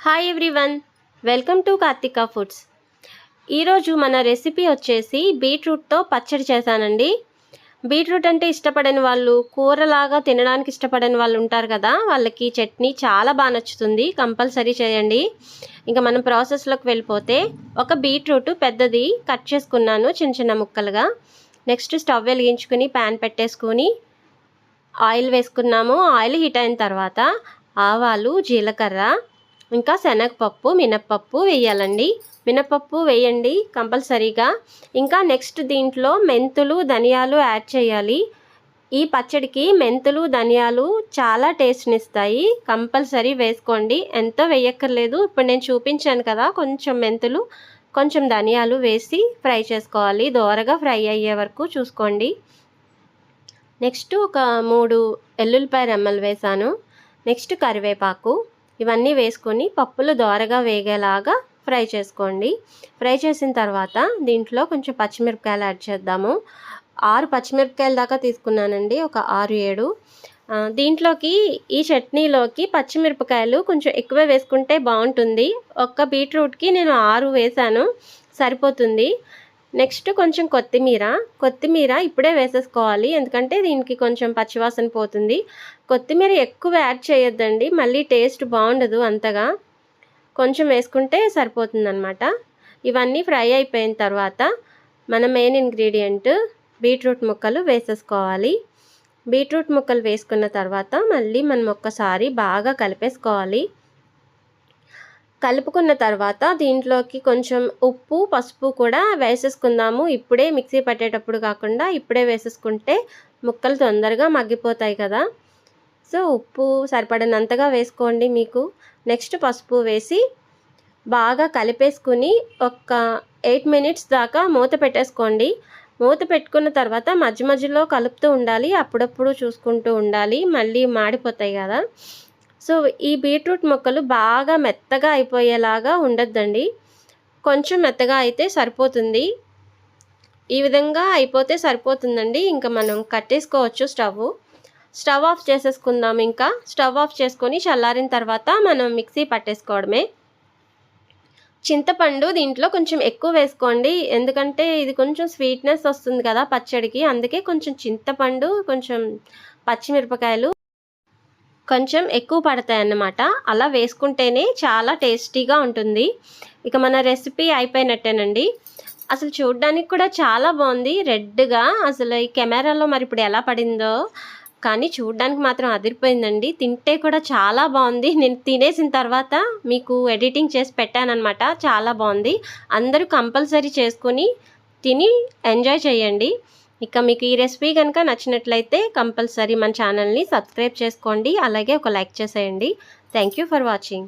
Hi everyone, welcome to Karthika foods. ఈరోజు మన recipe వచ్చేసి బీట్రూట్తో పచ్చడి చేశానండి. బీట్రూట్ అంటే ఇష్టపడని వాళ్ళు, కూరలాగా తినడానికి ఇష్టపడని వాళ్ళు ఉంటారు కదా, వాళ్ళకి చట్నీ చాలా బాగా నచ్చుతుంది. కంపల్సరీ చేయండి. ఇంకా మనం ప్రాసెస్లోకి వెళ్ళిపోతే, ఒక బీట్రూట్ పెద్దది కట్ చేసుకున్నాను చిన్న చిన్న ముక్కలుగా. నెక్స్ట్ స్టవ్ వెలిగించుకుని ప్యాన్ పెట్టేసుకుని ఆయిల్ వేసుకున్నాము. ఆయిల్ హీట్ అయిన తర్వాత ఆవాలు, జీలకర్ర, ఇంకా శనగపప్పు, మినప్పప్పు వేయాలండి. మినప్పప్పు వేయండి కంపల్సరీగా. ఇంకా నెక్స్ట్ దీంట్లో మెంతులు, ధనియాలు యాడ్ చేయాలి. ఈ పచ్చడికి మెంతులు, ధనియాలు చాలా టేస్ట్ని ఇస్తాయి. కంపల్సరీ వేసుకోండి. ఎంతో వేయక్కర్లేదు. ఇప్పుడు నేను చూపించాను కదా, కొంచెం మెంతులు, కొంచెం ధనియాలు వేసి ఫ్రై చేసుకోవాలి. దోరగా ఫ్రై అయ్యే వరకు చూసుకోండి. నెక్స్ట్ ఒక 3 ఎల్లుల్లిపాయ రెమ్మలు వేసాను. నెక్స్ట్ కరివేపాకు, ఇవన్నీ వేసుకొని పప్పులు దోరగా వేగేలాగా ఫ్రై చేసుకోండి. ఫ్రై చేసిన తర్వాత దీంట్లో కొంచెం పచ్చిమిరపకాయలు యాడ్ చేద్దాము. 6 పచ్చిమిరపకాయల దాకా తీసుకున్నానండి, ఒక 6-7. దీంట్లోకి ఈ చట్నీలోకి పచ్చిమిరపకాయలు కొంచెం ఎక్కువ వేసుకుంటే బాగుంటుంది. ఒక్క బీట్రూట్కి నేను 6 వేసాను, సరిపోతుంది. నెక్స్ట్ కొంచెం కొత్తిమీర ఇప్పుడే వేసేసుకోవాలి, ఎందుకంటే దీనికి కొంచెం పచ్చివాసన పోతుంది. కొత్తిమీర ఎక్కువ యాడ్ చేయొద్దండి, మళ్ళీ టేస్ట్ బాగుండదు అంతగా. కొంచెం వేసుకుంటే సరిపోతుందన్నమాట. ఇవన్నీ ఫ్రై అయిపోయిన తర్వాత మన మెయిన్ ఇంగ్రీడియంట్ బీట్రూట్ ముక్కలు వేసేసుకోవాలి. బీట్రూట్ ముక్కలు వేసుకున్న తర్వాత మళ్ళీ మనం ఒక్కసారి బాగా కలిపేసుకోవాలి. కలుపుకున్న తర్వాత దీంట్లోకి కొంచెం ఉప్పు, పసుపు కూడా వేసేసుకుందాము. ఇప్పుడే మిక్సీ పట్టేటప్పుడు కాకుండా ఇప్పుడే వేసేసుకుంటే ముక్కలు తొందరగా మగ్గిపోతాయి కదా. సో ఉప్పు సరిపడినంతగా వేసుకోండి మీకు. నెక్స్ట్ పసుపు వేసి బాగా కలిపేసుకుని ఒక 8 మినిట్స్ దాకా మూత పెట్టేసుకోండి. మూత పెట్టుకున్న తర్వాత మధ్య మధ్యలో కలుపుతూ ఉండాలి, అప్పుడప్పుడు చూసుకుంటూ ఉండాలి, మళ్ళీ మాడిపోతాయి కదా. సో ఈ బీట్రూట్ ముక్కలు బాగా మెత్తగా అయిపోయేలాగా ఉండొద్దండి, కొంచెం మెత్తగా అయితే సరిపోతుంది. ఈ విధంగా అయిపోతే సరిపోతుందండి. ఇంకా మనం కట్టేసుకోవచ్చు. స్టవ్ ఆఫ్ చేసేసుకుందాం. ఇంకా స్టవ్ ఆఫ్ చేసుకొని చల్లారిన తర్వాత మనం మిక్సీ పట్టేసుకోవడమే. చింతపండు దీంట్లో కొంచెం ఎక్కువ వేసుకోండి, ఎందుకంటే ఇది కొంచెం స్వీట్నెస్ వస్తుంది కదా పచ్చడికి, అందుకే కొంచెం చింతపండు, కొంచెం పచ్చిమిరపకాయలు కొంచెం ఎక్కువ పడతాయి అన్నమాట. అలా వేసుకుంటేనే చాలా టేస్టీగా ఉంటుంది. ఇక మన రెసిపీ అయిపోయినట్టేనండి. అసలు చూడడానికి కూడా చాలా బాగుంది, రెడ్గా. అసలు ఈ కెమెరాలో మరి ఇప్పుడు ఎలా పడిందో కానీ చూడడానికి మాత్రం అదిరిపోయిందండి. తింటే కూడా చాలా బాగుంది. నేను తినేసిన తర్వాత మీకు ఎడిటింగ్ చేసి పెట్టానన్నమాట. చాలా బాగుంది. అందరూ కంపల్సరీ చేసుకొని తిని ఎంజాయ్ చేయండి. ఇక మీకు ఈ రెసిపీ కనుక నచ్చినట్లయితే కంపల్సరీ మన ఛానల్ని సబ్స్క్రైబ్ చేసుకోండి, అలాగే ఒక లైక్ చేసేయండి. Thank you for watching.